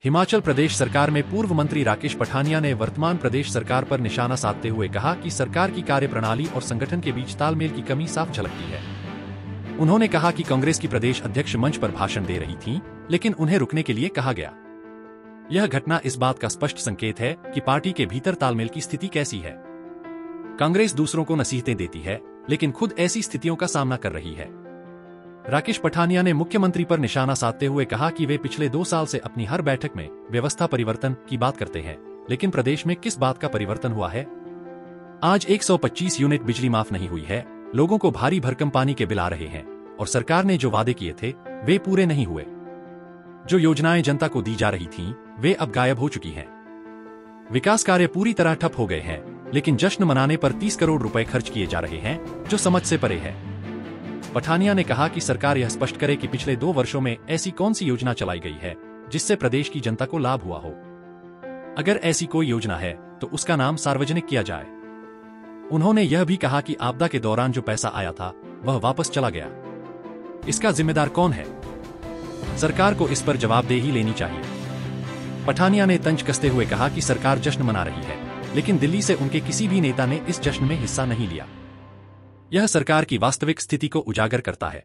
हिमाचल प्रदेश सरकार में पूर्व मंत्री राकेश पठानिया ने वर्तमान प्रदेश सरकार पर निशाना साधते हुए कहा कि सरकार की कार्यप्रणाली और संगठन के बीच तालमेल की कमी साफ झलकती है। उन्होंने कहा कि कांग्रेस की प्रदेश अध्यक्ष मंच पर भाषण दे रही थीं, लेकिन उन्हें रुकने के लिए कहा गया। यह घटना इस बात का स्पष्ट संकेत है कि पार्टी के भीतर तालमेल की स्थिति कैसी है। कांग्रेस दूसरों को नसीहतें देती है, लेकिन खुद ऐसी स्थितियों का सामना कर रही है। राकेश पठानिया ने मुख्यमंत्री पर निशाना साधते हुए कहा कि वे पिछले 2 साल से अपनी हर बैठक में व्यवस्था परिवर्तन की बात करते हैं, लेकिन प्रदेश में किस बात का परिवर्तन हुआ है? आज 125 यूनिट बिजली माफ नहीं हुई है, लोगों को भारी भरकम पानी के बिल आ रहे हैं और सरकार ने जो वादे किए थे वे पूरे नहीं हुए। जो योजनाएं जनता को दी जा रही थीं, वे अब गायब हो चुकी हैं। विकास कार्य पूरी तरह ठप हो गए हैं, लेकिन जश्न मनाने पर 30 करोड़ रुपए खर्च किए जा रहे हैं, जो समझ से परे है। पठानिया ने कहा कि सरकार यह स्पष्ट करे कि पिछले 2 वर्षों में ऐसी कौन सी योजना चलाई गई है जिससे प्रदेश की जनता को लाभ हुआ हो। अगर ऐसी कोई योजना है तो उसका नाम सार्वजनिक किया जाए। उन्होंने यह भी कहा कि आपदा के दौरान जो पैसा आया था वह वापस चला गया। इसका जिम्मेदार कौन है? सरकार को इस पर जवाबदेही लेनी चाहिए। पठानिया ने तंज कसते हुए कहा कि सरकार जश्न मना रही है, लेकिन दिल्ली से उनके किसी भी नेता ने इस जश्न में हिस्सा नहीं लिया। यह सरकार की वास्तविक स्थिति को उजागर करता है।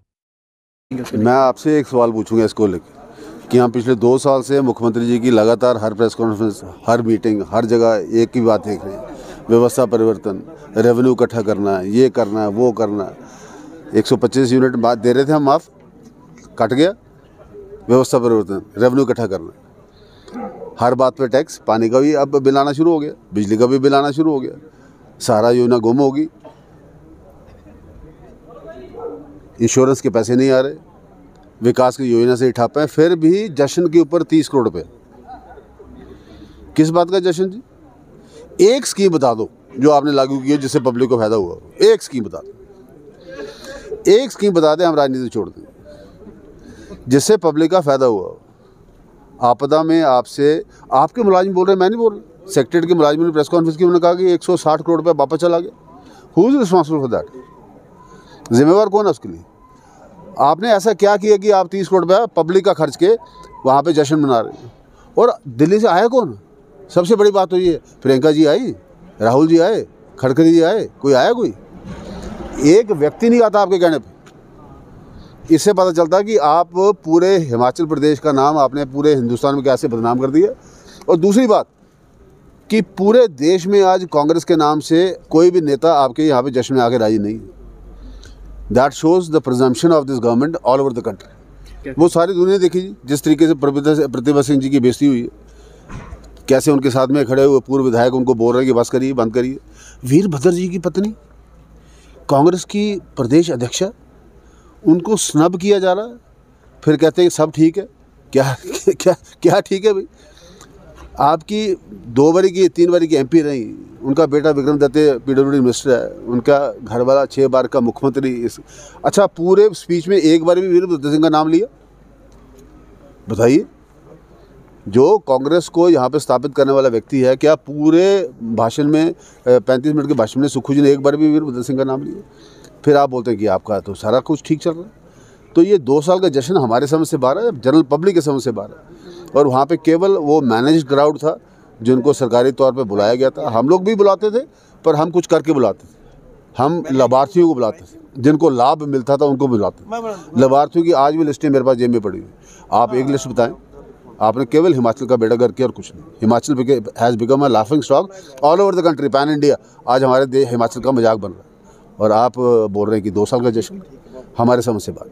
मैं आपसे एक सवाल पूछूंगा इसको लेकर कि हम पिछले 2 साल से मुख्यमंत्री जी की लगातार हर प्रेस कॉन्फ्रेंस, हर मीटिंग, हर जगह एक ही बात देख रहे हैं, व्यवस्था परिवर्तन, रेवेन्यू इकट्ठा करना, ये करना, वो करना। 125 यूनिट बात दे रहे थे हम, माफ कट गया। व्यवस्था परिवर्तन, रेवेन्यू इकट्ठा करना, हर बात पे टैक्स, पानी का भी अब बिल आना शुरू हो गया, बिजली का भी बिल आना शुरू हो गया, सारा योजना गुम होगी, इंश्योरेंस के पैसे नहीं आ रहे, विकास की योजना से ठप है, फिर भी जश्न के ऊपर 30 करोड़ रुपए। किस बात का जश्न जी? एक स्कीम बता दो जो आपने लागू की है जिससे पब्लिक को फायदा हुआ। एक स्कीम बता दो, एक स्कीम बता दें, हम राजनीति छोड़ दें जिससे पब्लिक का फायदा हुआ। आपदा में आपसे आपके मुलाजिम बोल रहे हैं, मैं नहीं बोल रहा। सेक्रेटरी के मुलाजिम ने प्रेस कॉन्फ्रेंस की, उन्होंने कहा कि 160 करोड़ रुपये वापस चला गया। Who is responsible for that? जिम्मेवार कौन है उसके लिए? आपने ऐसा क्या किया कि आप 30 करोड़ रुपया पब्लिक का खर्च के वहाँ पे जश्न मना रहे हैं? और दिल्ली से आया कौन? सबसे बड़ी बात तो ये है, प्रियंका जी आई, राहुल जी आए, खड़गरे जी आए, कोई आया? कोई एक व्यक्ति नहीं आता आपके कहने पे। इससे पता चलता है कि आप पूरे हिमाचल प्रदेश का नाम आपने पूरे हिंदुस्तान में कैसे बदनाम कर दिया। और दूसरी बात कि पूरे देश में आज कांग्रेस के नाम से कोई भी नेता आपके यहाँ पे जश्न में आके राजी नहीं है। That shows the presumption of this government all over the country। वो सारी दुनिया देखी जी, जिस तरीके से प्रतिभा सिंह जी की बेइज्जती हुई है, कैसे उनके साथ में खड़े हुए पूर्व विधायक उनको बोल रहे हैं कि बस करिए, बंद करिए। वीरभद्र जी की पत्नी कांग्रेस की प्रदेश अध्यक्षा, उनको स्नब किया जा रहा है, फिर कहते हैं सब ठीक है। क्या क्या क्या ठीक है भाई? आपकी 2 बारी की 3 बारी की MP रही, उनका बेटा विक्रम दत्ते PWD मिनिस्टर है, उनका घरवाला 6 बार का मुख्यमंत्री। अच्छा, पूरे स्पीच में एक बार भी वीरभद्र सिंह का नाम लिया? बताइए, जो कांग्रेस को यहाँ पे स्थापित करने वाला व्यक्ति है, क्या पूरे भाषण में 35 मिनट के भाषण में सुखू जी ने एक बार भी वीरभद्र सिंह का नाम लिया? फिर आप बोलते हैं कि आपका तो सारा कुछ ठीक चल रहा है। तो ये 2 साल का जश्न हमारे समझ से बाहर है, जनरल पब्लिक के समझ से बाहर है। और वहाँ पे केवल वो मैनेज्ड क्राउड था जिनको सरकारी तौर पे बुलाया गया था। हम लोग भी बुलाते थे, पर हम कुछ करके बुलाते थे। हम लाभार्थियों को बुलाते थे, जिनको लाभ मिलता था उनको बुलाते। लाभार्थियों की आज भी लिस्टें मेरे पास जेब में पड़ी हुई। आप एक लिस्ट बताएं। आपने केवल हिमाचल का बेड़ा गर्क किया और कुछ नहीं। Himachal has become a laughing stock all over the country, pan India. आज हमारे हिमाचल का मजाक बन रहा है और आप बोल रहे हैं कि 2 साल का जश्न। हमारे समझ से बात